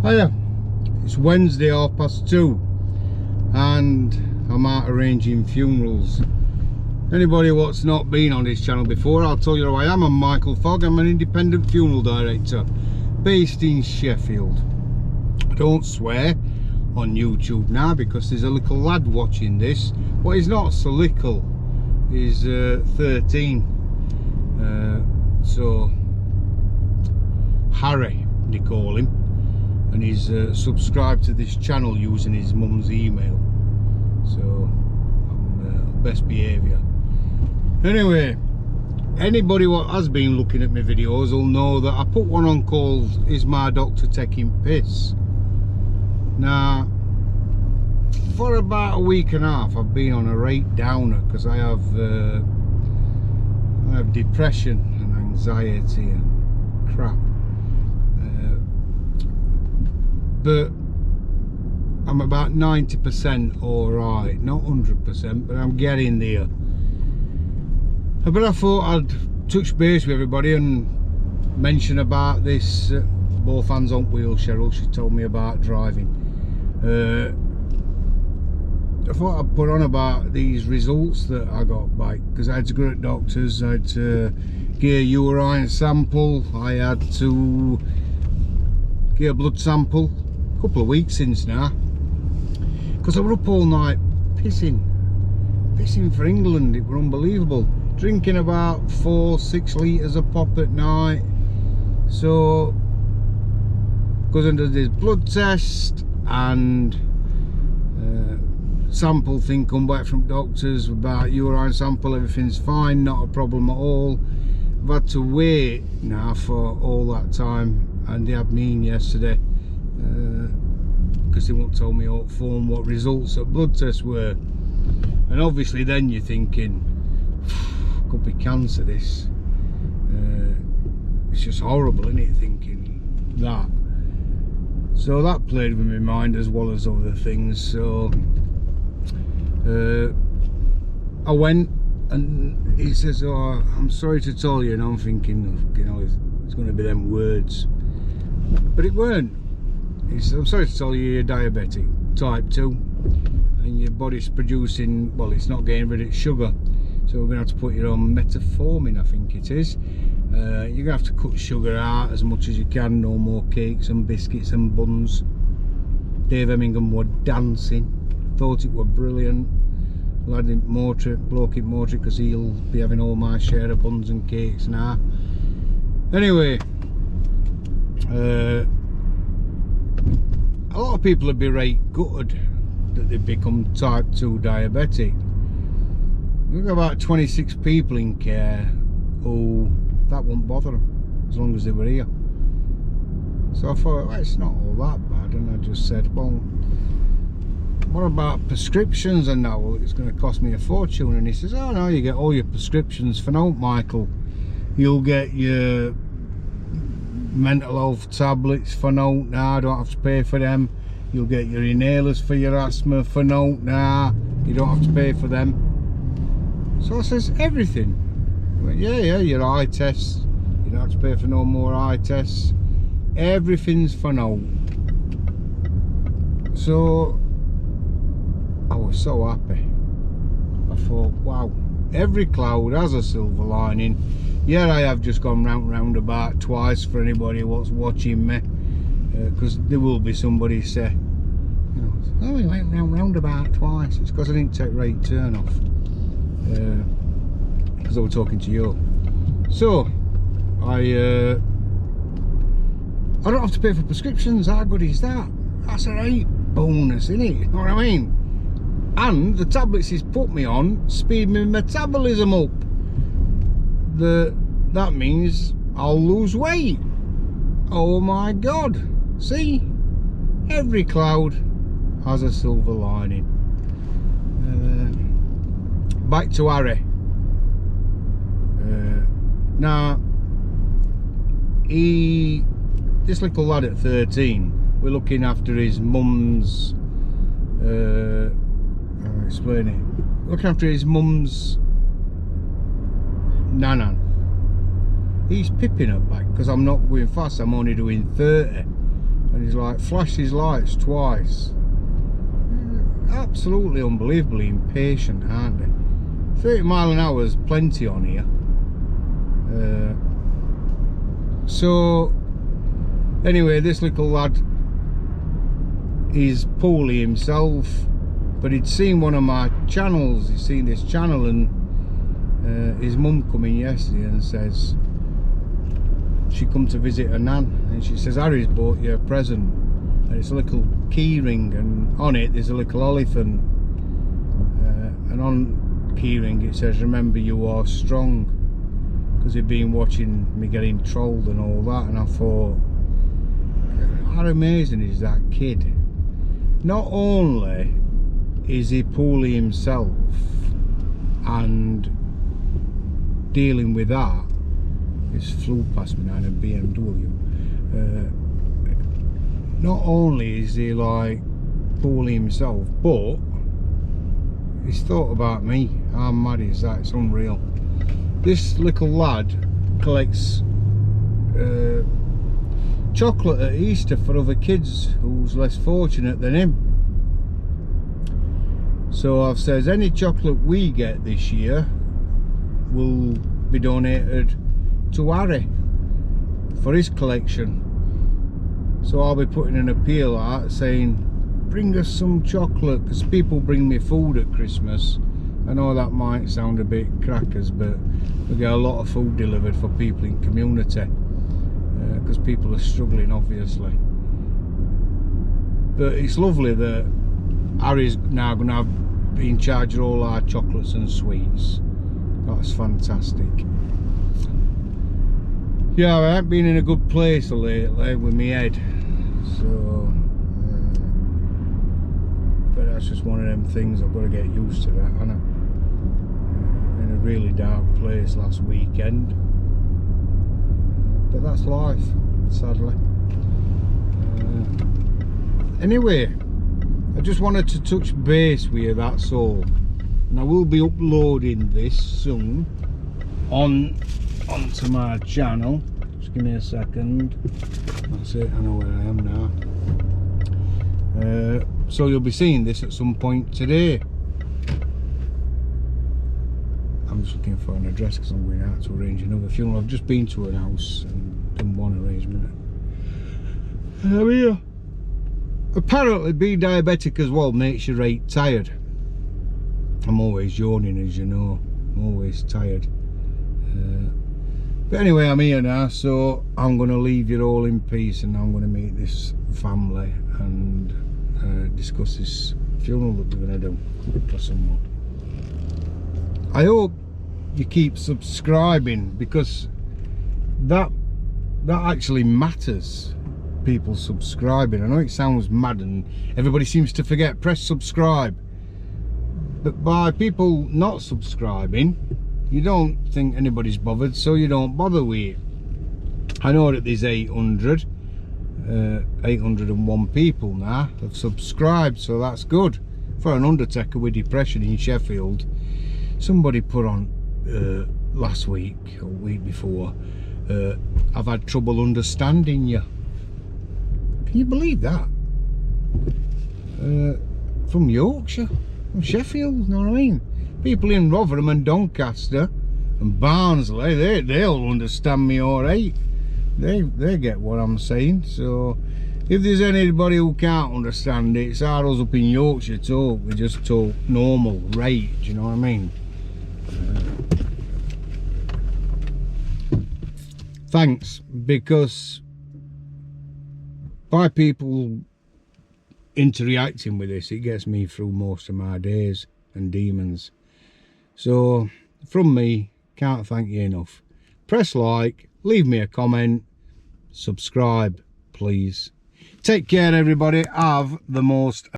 Hiya, it's Wednesday 2:30 and I'm out arranging funerals. Anybody what's not been on this channel before, I'll tell you who I am. I'm Michael Fogg. I'm an independent funeral director based in Sheffield. I don't swear on YouTube now because there's a little lad watching this. Well, he's not so little, he's 13, so Harry they call him, and he's subscribed to this channel using his mum's email, so I'm best behaviour. Anyway, anybody what has been looking at my videos will know that I put one on called "Is My Doctor Taking Piss?" Now, for about a week and a half I've been on a right downer because I have depression and anxiety and crap, but I'm about 90% alright, not 100%, but I'm getting there. But I thought I'd touch base with everybody and mention about this both hands on wheel Cheryl she told me about driving. I thought I'd put on about these results that I got back, because I had to go to doctors, I had to get a urine sample, I had to get a blood sample a couple of weeks since now, because I was up all night pissing for England. It was unbelievable, drinking about 4-6 litres of pop at night. So goes under this blood test and sample thing come back from doctors about urine sample, everything's fine, not a problem at all. I've had to wait now for all that time, and they had me in yesterday because they won't tell me over phone what results of blood tests were. And obviously then you're thinking, could be cancer this. It's just horrible, isn't it, thinking that. So that played with my mind as well as other things. So I went, and he says, "Oh, I'm sorry to tell you," and I'm thinking, you know, it's going to be them words, but it weren't. He says, "I'm sorry to tell you, you're diabetic, type 2, and your body's producing, well, it's not getting rid of sugar, so we're going to have to put you on metformin, I think it is. You're going to have to cut sugar out as much as you can, no more cakes and biscuits and buns." Dave Hemmingham were dancing, thought it were brilliant. Lad in Motor, bloke in Motor, because he'll be having all my share of buns and cakes now. Anyway, a lot of people would be right gutted that they've become type 2 diabetic. We've got about 26 people in care who that won't bother them as long as they were here. So I thought, well, it's not all that bad, and I just said, well, what about prescriptions and that? Well, it's going to cost me a fortune. And he says, "Oh no, you get all your prescriptions for now, Michael. You'll get your mental health tablets for now, I don't have to pay for them. You'll get your inhalers for your asthma for now, you don't have to pay for them." So I says, "Everything?" I went, yeah, your eye tests, you don't have to pay for no more eye tests. Everything's for now. So I was so happy. I thought, wow, every cloud has a silver lining. Yeah, I have just gone round about twice for anybody what's watching me, because there will be somebody say, you know, "Oh, we went round about twice." It's because I didn't take right turn off, because I was talking to you. So I don't have to pay for prescriptions. How good is that? That's a right bonus, isn't it? You know what I mean? And the tablets he's put me on speed my metabolism up. That means I'll lose weight. Oh my God. See? Every cloud has a silver lining. Back to Harry. Now, this little lad at 13, we're looking after his mum's, I'll explain it. Looking after his mum's nana. He's pipping her back because I'm not going fast, I'm only doing 30. and he's like flashed his lights twice. Absolutely unbelievably impatient, aren't they? 30 mile an hour is plenty on here. So anyway, this little lad, he's poorly himself, but he'd seen one of my channels. He's seen this channel, and his mum come in yesterday and says she come to visit her nan, and she says, Harry's bought you a present, and it's a little key ring, and on it there's a little elephant, and on key ring it says, remember you are strong, because he'd been watching me getting trolled and all that. And I thought, how amazing is that kid? Not only is he poorly himself and dealing with that, this flew past me now in a BMW. Not only is he like poorly himself, but he's thought about me. How mad is that? It's unreal. This little lad collects chocolate at Easter for other kids who's less fortunate than him. So I've said any chocolate we get this year will be donated to Harry for his collection. So I'll be putting an appeal out saying, bring us some chocolate, because people bring me food at Christmas. I know that might sound a bit crackers, but we get a lot of food delivered for people in community, because people are struggling, obviously. But it's lovely that Harry's now going to be in charge of all our chocolates and sweets. That's fantastic. Yeah, I haven't been in a good place lately with my head, so but that's just one of them things. I've got to get used to that, haven't I? In a really dark place last weekend, but that's life, sadly. Anyway, I just wanted to touch base with you, that's all. And I will be uploading this soon onto my channel. Just give me a second. That's it, I know where I am now. So you'll be seeing this at some point today. I'm just looking for an address because I'm going out to arrange another funeral. I've just been to an house and done one arrangement. I'm here. Apparently being diabetic as well makes you right tired. I'm always yawning, as you know. I'm always tired. But anyway, I'm here now, so I'm going to leave you all in peace, and I'm going to meet this family and discuss this funeral that we're going to do for someone. I hope you keep subscribing, because that actually matters. People subscribing. I know it sounds mad and everybody seems to forget, press subscribe. But by people not subscribing, you don't think anybody's bothered, so you don't bother with it. I know that there's 801 people now have subscribed, so that's good. For an undertaker with depression in Sheffield, somebody put on last week or week before, I've had trouble understanding you. Can you believe that? From Yorkshire, from Sheffield, you know what I mean? People in Rotherham and Doncaster and Barnsley, they'll understand me all right. They get what I'm saying. So if there's anybody who can't understand it, it's how us up in Yorkshire talk. We just talk normal, right? Do you know what I mean? Thanks, because by people interacting with this, it gets me through most of my days and demons. So from me, can't thank you enough. Press like, leave me a comment, subscribe please. Take care everybody, have the most